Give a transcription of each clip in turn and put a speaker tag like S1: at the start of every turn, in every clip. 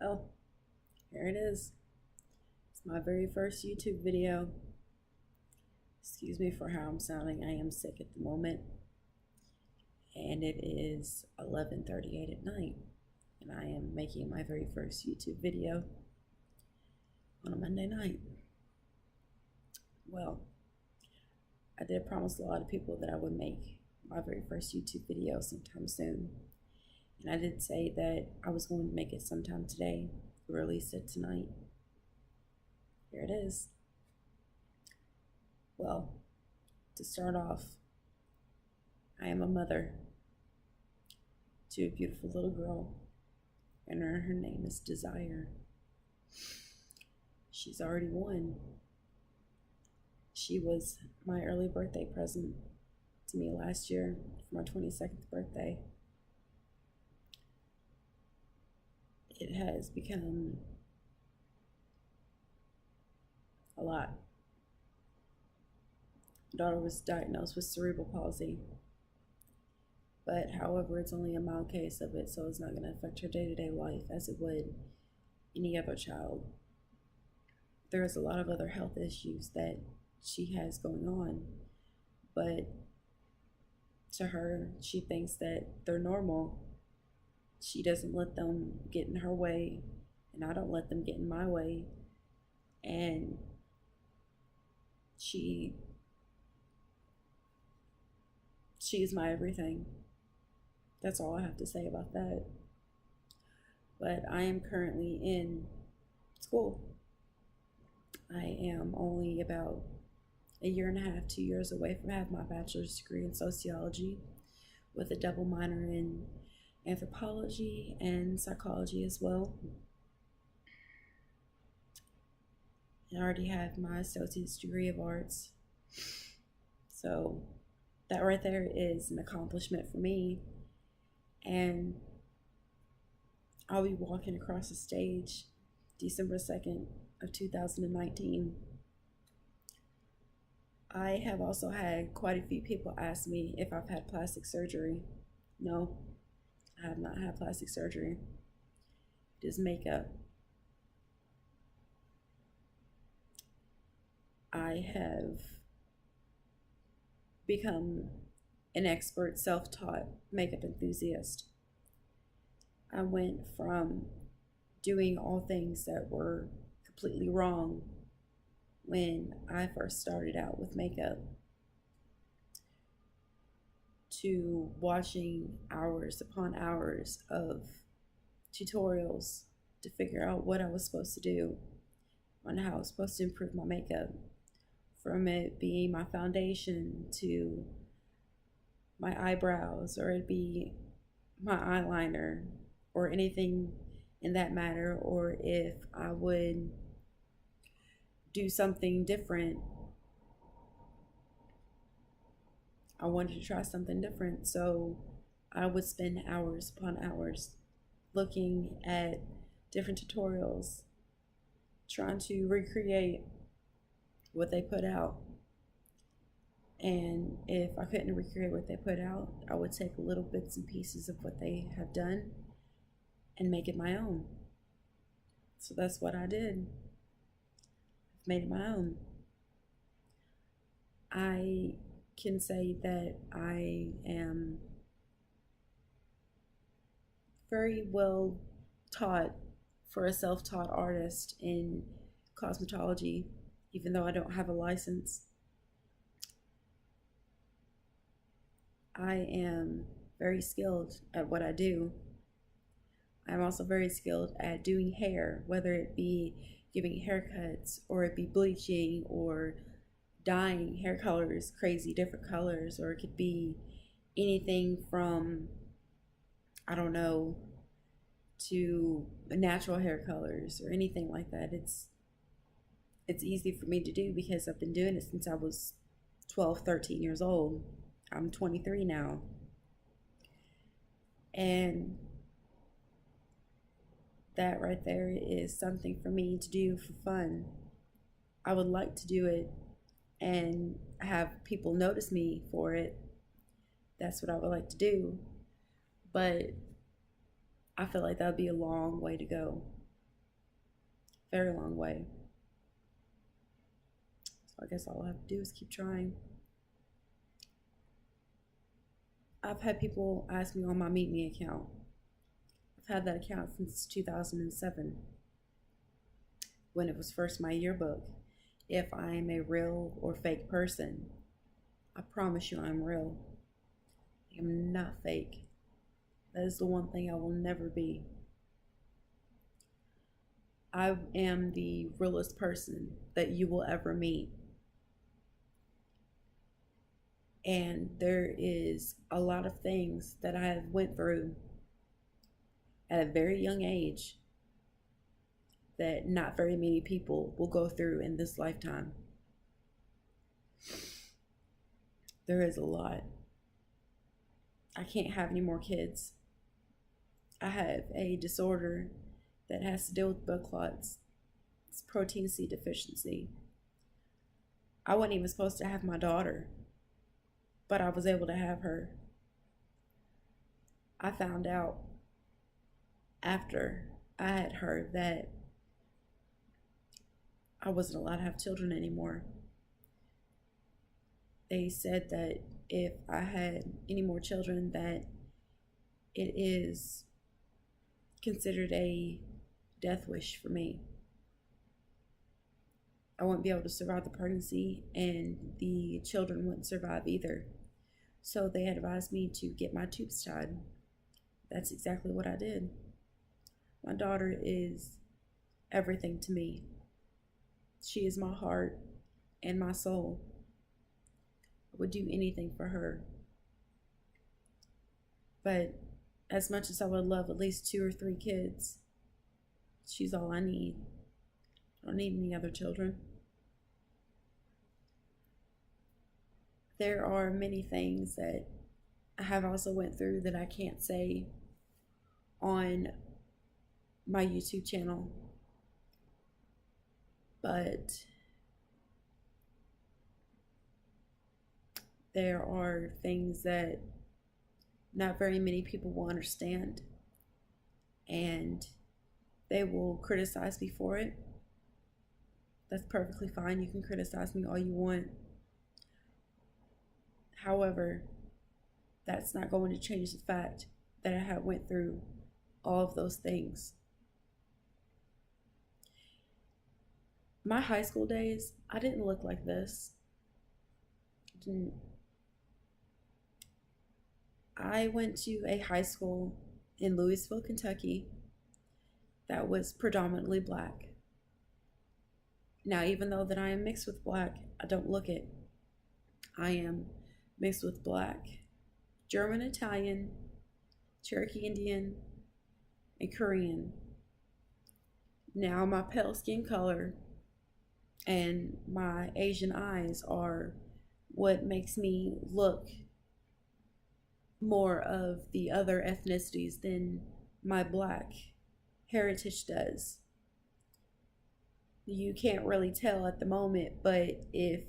S1: Oh, here it is. It's my very first YouTube video. Excuse me for how I'm sounding. I am sick at the moment. And it is 11:38 at night. And I am making my very first YouTube video on a Monday night. Well, I did promise a lot of people that I would make my very first YouTube video sometime soon. And I did say that I was going to make it sometime today, release it tonight. Here it is. Well, to start off, I am a mother to a beautiful little girl, and her name is Desire. She's already one. She was my early birthday present to me last year for my 22nd birthday. It has become a lot. My daughter was diagnosed with cerebral palsy, but however, it's only a mild case of it, so it's not going to affect her day-to-day life as it would any other child. There's a lot of other health issues that she has going on, but to her, she thinks that they're normal. She doesn't let them get in her way, and I don't let them get in my way. And she's my everything. That's all I have to say about that. But I am currently in school. I am only about a year and a half, 2 years away from having my bachelor's degree in sociology with a double minor in anthropology and psychology as well. I already have my associate's degree of arts. So that right there is an accomplishment for me. And I'll be walking across the stage December 2nd of 2019. I have also had quite a few people ask me if I've had plastic surgery. No, I have not had plastic surgery. It is makeup. I have become an expert self-taught makeup enthusiast. I went from doing all things that were completely wrong when I first started out with makeup to watching hours upon hours of tutorials to figure out what I was supposed to do on how I was supposed to improve my makeup, from it being my foundation to my eyebrows, or it be my eyeliner or anything in that matter, or if I would do something different. I wanted to try something different, so I would spend hours upon hours looking at different tutorials, trying to recreate what they put out. And if I couldn't recreate what they put out, I would take little bits and pieces of what they have done and make it my own. So that's what I did. I've made it my own. I can say that I am very well taught for a self-taught artist in cosmetology, even though I don't have a license. I am very skilled at what I do. I'm also very skilled at doing hair, whether it be giving haircuts or it be bleaching or dyeing hair colors, crazy different colors, or it could be anything from, I don't know, to natural hair colors or anything like that. It's easy for me to do because I've been doing it since I was 12, 13 years old. I'm 23 now. And that right there is something for me to do for fun. I would like to do it and have people notice me for it. That's what I would like to do. But I feel like that would be a long way to go. very long way. So I guess all I have to do is keep trying. I've had people ask me on my Meet Me account. I've had that account since 2007, when it was first my yearbook, if I am a real or fake person. I promise you I'm real. I'm not fake. That is the one thing I will never be. I am the realest person that you will ever meet. And there is a lot of things that I have went through at a very young age that not very many people will go through in this lifetime. There is a lot. I can't have any more kids. I have a disorder that has to deal with blood clots. It's protein C deficiency. I wasn't even supposed to have my daughter, but I was able to have her. I found out after I had her that I wasn't allowed to have children anymore. They said that if I had any more children, that it is considered a death wish for me. I wouldn't be able to survive the pregnancy, and the children wouldn't survive either. So they advised me to get my tubes tied. That's exactly what I did. My daughter is everything to me. She is my heart and my soul. I would do anything for her. But as much as I would love at least 2 or 3 kids, she's all I need. I don't need any other children. There are many things that I have also went through that I can't say on my YouTube channel. But there are things that not very many people will understand, and they will criticize me for it. That's perfectly fine. You can criticize me all you want. However, that's not going to change the fact that I have went through all of those things. My high school days, I didn't look like this. I went to a high school in Louisville, Kentucky that was predominantly black. Now, even though that I am mixed with black, I don't look it. I am mixed with black, German, Italian, Cherokee Indian, and Korean. Now, my pale skin color and my Asian eyes are what makes me look more of the other ethnicities than my black heritage does. You can't really tell at the moment, but if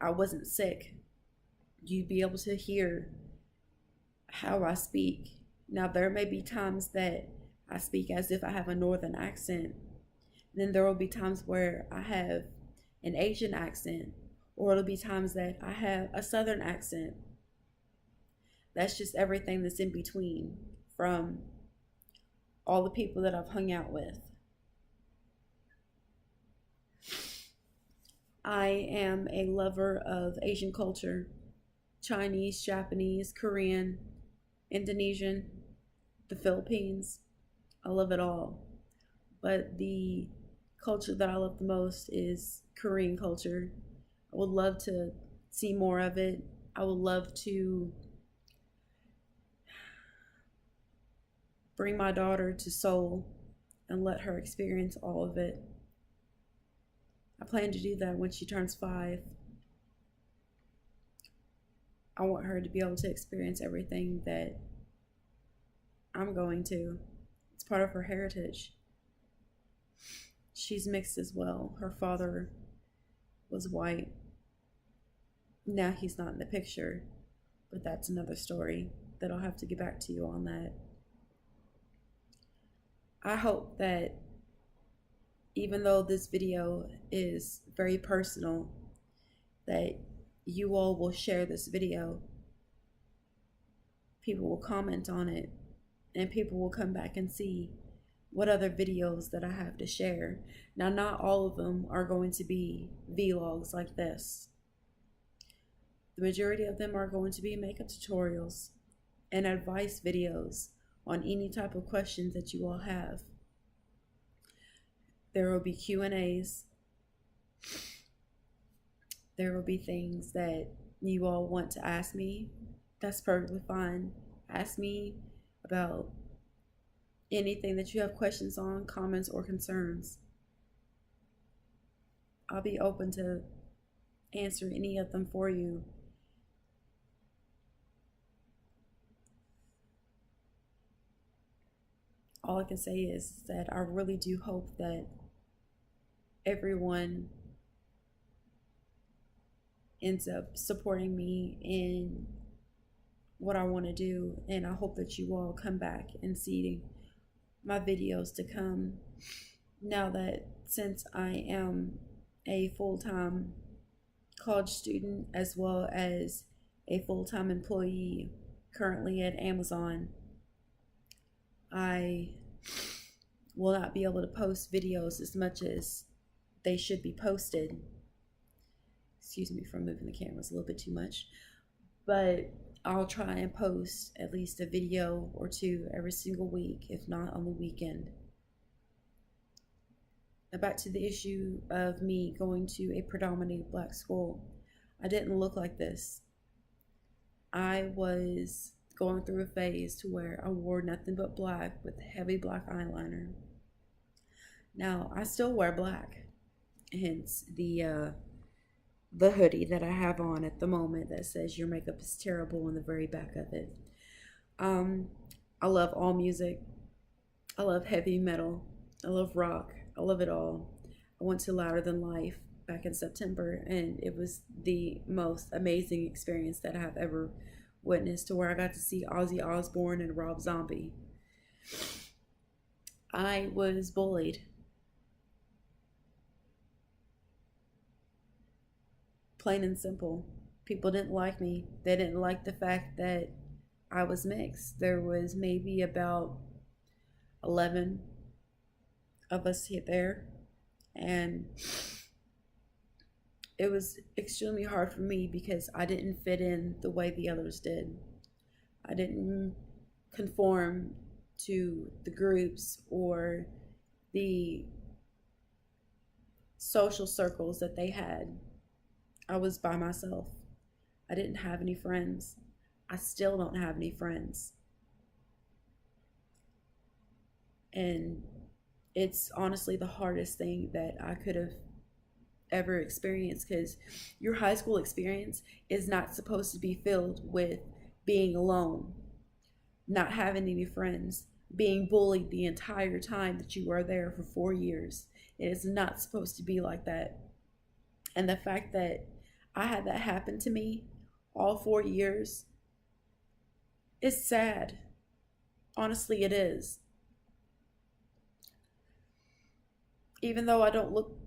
S1: I wasn't sick, you'd be able to hear how I speak. Now, there may be times that I speak as if I have a northern accent. Then there will be times where I have an Asian accent, or it'll be times that I have a southern accent. That's just everything that's in between from all the people that I've hung out with. I am a lover of Asian culture, Chinese, Japanese, Korean, Indonesian, the Philippines. I love it all. But the culture that I love the most is Korean culture. I would love to see more of it. I would love to bring my daughter to Seoul and let her experience all of it. I plan to do that when she turns 5. I want her to be able to experience everything that I'm going to. It's part of her heritage. She's mixed as well. Her father was white. Now he's not in the picture, but that's another story that I'll have to get back to you on that. I hope that even though this video is very personal, that you all will share this video. People will comment on it, and people will come back and see what other videos that I have to share. Now, not all of them are going to be vlogs like this. The majority of them are going to be makeup tutorials and advice videos on any type of questions that you all have. There will be Q&As. There will be things that you all want to ask me. That's perfectly fine. Ask me about anything that you have questions on, comments, or concerns. I'll be open to answer any of them for you. All I can say is that I really do hope that everyone ends up supporting me in what I want to do, and I hope that you all come back and see my videos to come. Now that since I am a full-time college student as well as a full-time employee currently at Amazon, I will not be able to post videos as much as they should be posted. Excuse me for moving the cameras a little bit too much, but I'll try and post at least a video or two every single week, if not on the weekend. Now back to the issue of me going to a predominantly black school. I didn't look like this. I was going through a phase to where I wore nothing but black with heavy black eyeliner. Now I still wear black, hence the hoodie that I have on at the moment that says your makeup is terrible on the very back of it. I love all music. I love heavy metal. I love rock. I love it all. I went to Louder Than Life back in September, and it was the most amazing experience that I have ever witnessed, to where I got to see Ozzy Osbourne and Rob Zombie. I was bullied. Plain and simple. People didn't like me. They didn't like the fact that I was mixed. There was maybe about 11 of us there, and it was extremely hard for me because I didn't fit in the way the others did. I didn't conform to the groups or the social circles that they had. I was by myself. I didn't have any friends. I still don't have any friends. And it's honestly the hardest thing that I could have ever experienced, because your high school experience is not supposed to be filled with being alone, not having any friends, being bullied the entire time that you were there for 4 years. It is not supposed to be like that. And the fact that I had that happen to me all 4 years is sad. Honestly, it is. Even though I don't look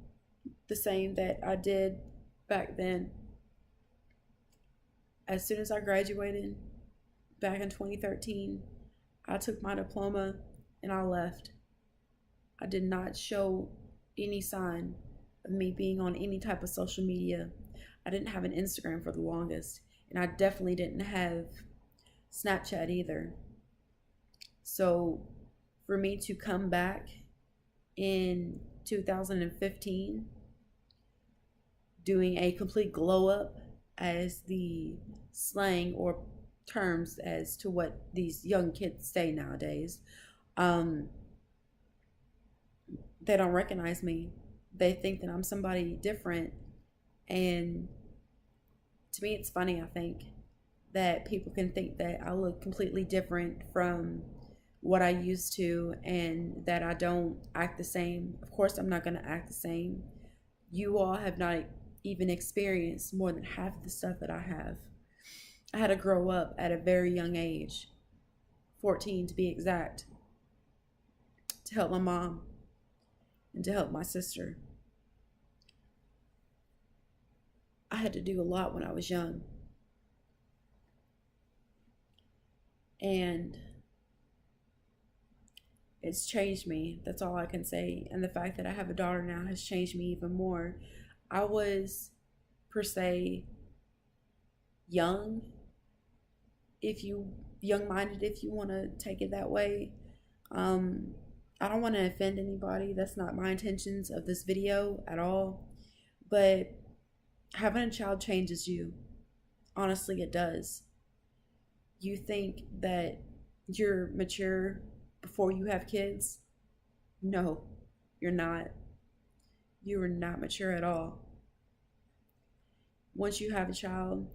S1: the same that I did back then, as soon as I graduated back in 2013, I took my diploma and I left. I did not show any sign of me being on any type of social media. I didn't have an Instagram for the longest, and I definitely didn't have Snapchat either. So for me to come back in 2015 doing a complete glow up, as the slang or terms as to what these young kids say nowadays, they don't recognize me. They think that I'm somebody different. And to me, it's funny, I think, that people can think that I look completely different from what I used to, and that I don't act the same. Of course, I'm not going to act the same. You all have not even experienced more than half of the stuff that I have. I had to grow up at a very young age, 14 to be exact, to help my mom. and to help my sister. I had to do a lot when I was young. And it's changed me. That's all I can say. And the fact that I have a daughter now has changed me even more. I was, per se, young, young minded, if you want to take it that way. I don't want to offend anybody. That's not my intentions of this video at all. But having a child changes you. Honestly, it does. You think that you're mature before you have kids? No, you're not. You are not mature at all. Once you have a child,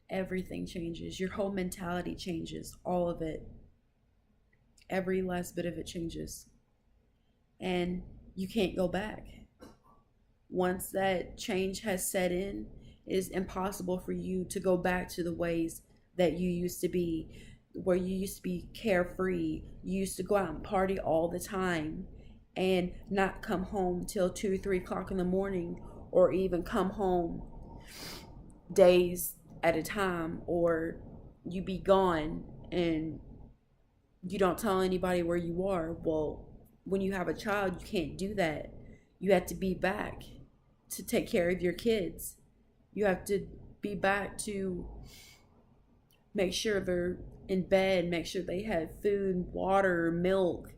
S1: everything changes. Your whole mentality changes. All of it. Every last bit of it changes. And you can't go back. Once that change has set in, it is impossible for you to go back to the ways that you used to be, where you used to be carefree. You used to go out and party all the time and not come home till 2, 3 o'clock in the morning, or even come home days at a time, or you be gone and you don't tell anybody where you are. Well, when you have a child, you can't do that. You have to be back to take care of your kids. You have to be back to make sure they're in bed, make sure they have food, water, milk,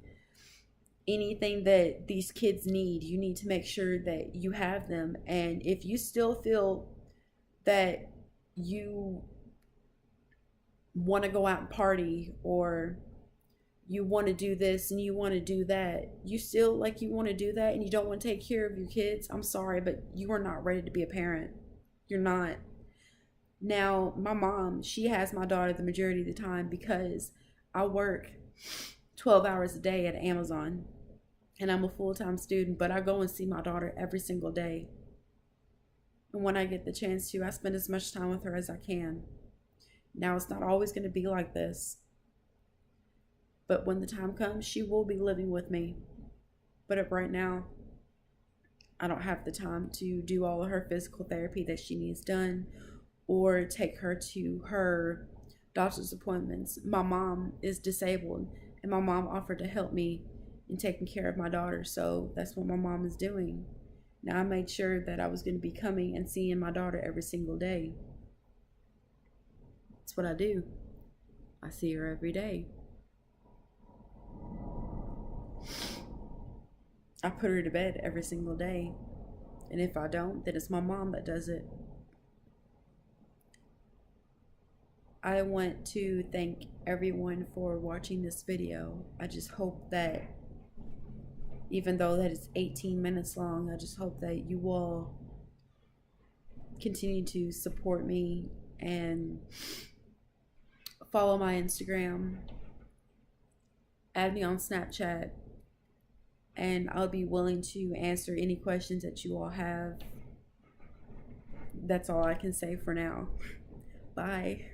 S1: anything that these kids need. You need to make sure that you have them. And if you still feel that you want to go out and party, or you want to do this and you want to do that, you still like you want to do that and you don't want to take care of your kids, I'm sorry, but you are not ready to be a parent. You're not. Now, my mom, she has my daughter the majority of the time because I work 12 hours a day at Amazon and I'm a full-time student, but I go and see my daughter every single day. And when I get the chance to, I spend as much time with her as I can. Now, it's not always going to be like this, but when the time comes, she will be living with me. But right now, I don't have the time to do all of her physical therapy that she needs done, or take her to her doctor's appointments. My mom is disabled, and my mom offered to help me in taking care of my daughter, so that's what my mom is doing. Now, I made sure that I was going to be coming and seeing my daughter every single day. That's what I do. I see her every day. I put her to bed every single day, and if I don't, then it's my mom that does it. I want to thank everyone for watching this video. I just hope that, even though that it's 18 minutes long, I just hope that you all continue to support me and follow my Instagram, add me on Snapchat, and I'll be willing to answer any questions that you all have. That's all I can say for now. Bye.